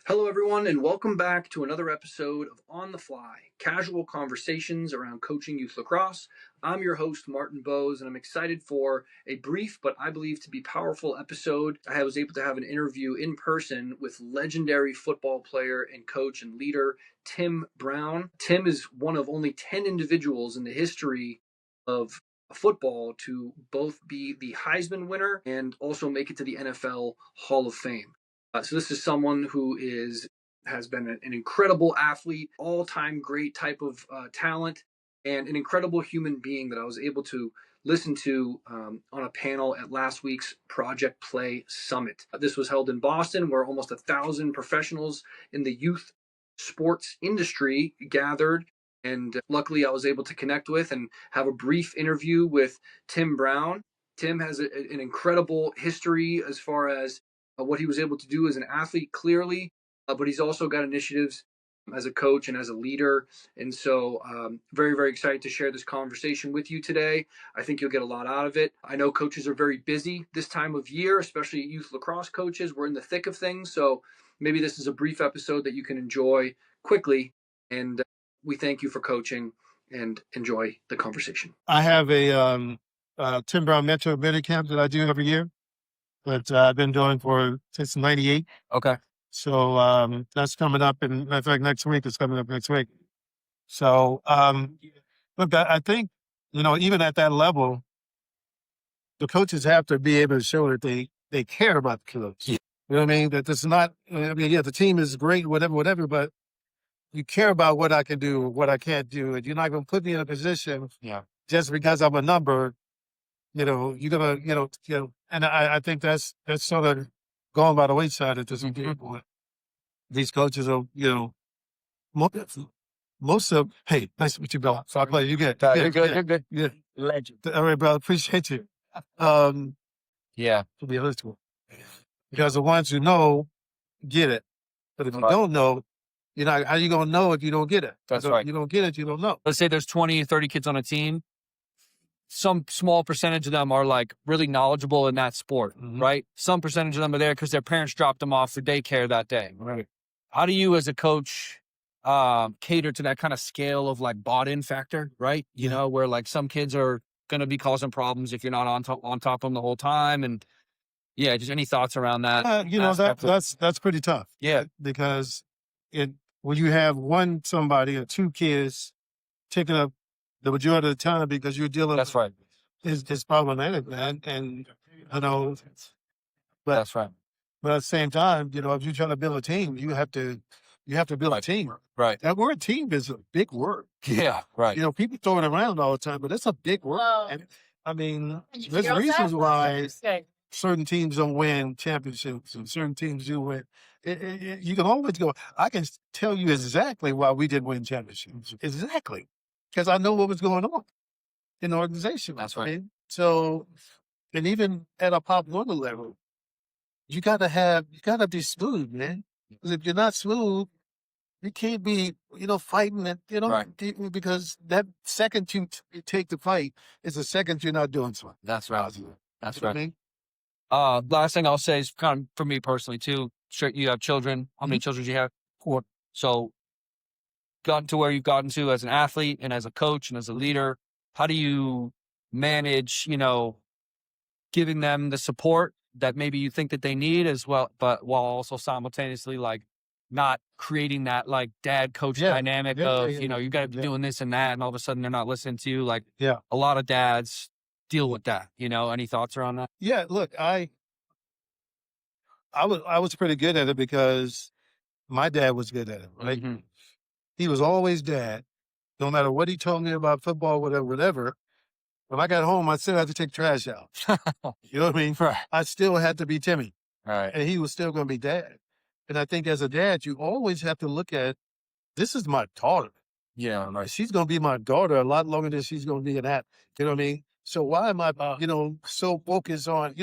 Hello, everyone, and welcome back to another episode of On the Fly Casual Conversations around Coaching Youth Lacrosse. I'm your host, Martin Bowes, and I'm excited for a brief but I believe to be powerful episode. I was able to have an interview in person with legendary football player and coach and leader Tim Brown. Tim is one of only 10 individuals in the history of football to both be the Heisman winner and also make it to the NFL Hall of Fame. So this is someone who has been an incredible athlete, all-time great type of talent, and an incredible human being that I was able to listen to on a panel at last week's Project Play Summit. This was held in Boston, where almost 1,000 professionals in the youth sports industry gathered. And luckily, I was able to connect with and have a brief interview with Tim Brown. Tim has an incredible history as far as what he was able to do as an athlete, clearly, but he's also got initiatives as a coach and as a leader. And so very, very excited to share this conversation with you today. I think you'll get a lot out of it. I know coaches are very busy this time of year, especially youth lacrosse coaches. We're in the thick of things. So maybe this is a brief episode that you can enjoy quickly. And we thank you for coaching and enjoy the conversation. I have a Tim Brown Mentor Mini Camp that I do every year, but I've been doing since '98. Okay. So that's coming up, and matter of fact, next week is coming up next week. So look, I think even at that level, the coaches have to be able to show that they care about the kids. Yeah. You know what I mean? That it's not. I mean, yeah, the team is great, whatever, but you care about what I can do, what I can't do, and you're not going to put me in a position just because I'm a number. You're gonna, and I think that's sort of going by the wayside at this people. These coaches are, most of. Hey, nice to meet you, Bill. So I play. You good? You're good. You're good. Yeah. Legend. All right, brother. Appreciate you. Yeah. To be honest with you, because the ones who know get it, but if you don't know, how you gonna know if you don't get it? That's right. You don't get it, you don't know. Let's say there's 20 or 30 kids on a team. Some small percentage of them are like really knowledgeable in that sport, right? Some percentage of them are there because their parents dropped them off for daycare that day. Right. How do you as a coach cater to that kind of scale of like bought-in factor, right? Where like some kids are going to be causing problems if you're not on top of them the whole time. And yeah, just any thoughts around that? That's pretty tough. Yeah. Because when you have somebody or two kids taking up the majority of the time because you're dealing That's right. It's problematic, man. And, but That's right. But at the same time, if you're trying to build a team, you have to build a team. Right. That word team is a big word. Yeah, right. People throw it around all the time, but it's a big word. And, I mean, there's reasons why certain teams don't win championships and certain teams do win. You can always go, I can tell you exactly why we didn't win championships. Exactly. Because I know what was going on in the organization. That's right. I mean, so, and even at a Pop Warner level, you gotta be smooth, man. Because if you're not smooth, you can't be, fighting it, Right. because that second you take the fight is the second you're not doing something. That's right. That's right. I mean? Last thing I'll say is kind of for me personally too. Sure, you have children. How many children do you have? 4. So, gotten to where you've gotten to as an athlete and as a coach and as a leader, how do you manage, giving them the support that maybe you think that they need as well, but while also simultaneously like not creating that like dad coach dynamic of, you got to be doing this and that, and all of a sudden they're not listening to you. Like a lot of dads deal with that. Any thoughts around that? Yeah, look, I was pretty good at it because my dad was good at it, right? Mm-hmm. He was always dad. No matter what he told me about football, whatever. When I got home, I still had to take trash out. You know what I mean? Right. I still had to be Timmy. Right. And he was still going to be dad. And I think as a dad, you always have to look at, this is my daughter. Yeah. Right. She's going to be my daughter a lot longer than she's going to be an athlete. You know what I mean? So why am I, so focused on,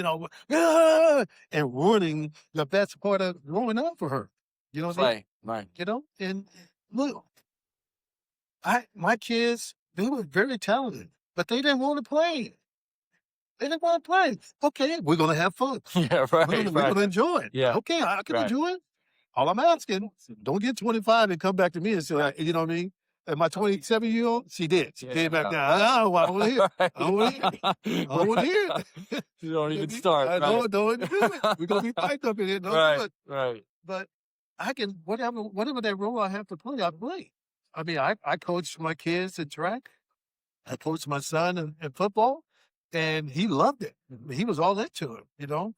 and ruining the best part of growing up for her? You know what I mean? Right. And look, my kids, they were very talented, but they didn't want to play. They didn't want to play. Okay, we're going to have fun. Yeah, right. We're going to enjoy it. Yeah. Okay, I can enjoy it. all I'm asking, don't get 25 and come back to me and say, you know what I mean? And my 27-year-old, she did. She came back down. I want to hear. I want to hear. I want to hear it. You don't even start. I don't do it. We're going to be fighting up in here. Don't do it. Right. But I can, whatever that role I have to play, I play. I mean, I coach my kids in track. I coached my son in football, and he loved it. He was all into it, you know.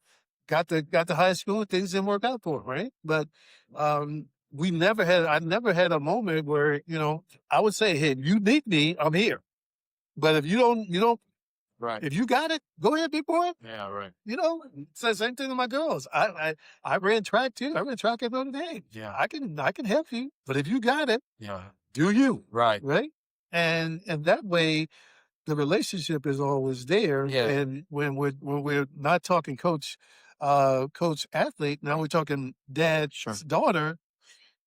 Got to high school, things didn't work out for him, right? But I never had a moment where, you know, I would say, hey, you need me, I'm here. But if you don't, Right. if you got it, go ahead, big boy. Yeah, right. You know, it's the same thing to my girls. I ran track too. I ran track at Notre Dame. Yeah. I can help you, but if you got it, Yeah. do you. Right. Right. And that way, the relationship is always there. Yeah. And when we're not talking coach athlete, now we're talking dad's daughter.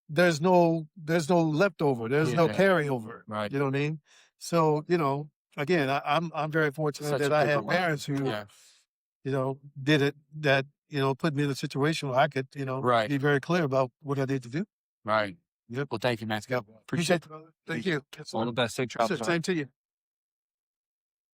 There's no leftover. There's no carryover. Right. You know what I mean? So, you know, again, I'm very fortunate that I have parents who, you know, did it, that, you know, put me in a situation where I could, you know, be very clear about what I need to do. Right. Yep. Well, thank you, man. Yep. Appreciate it. Thank you. All the best. Safe travels. Same to you.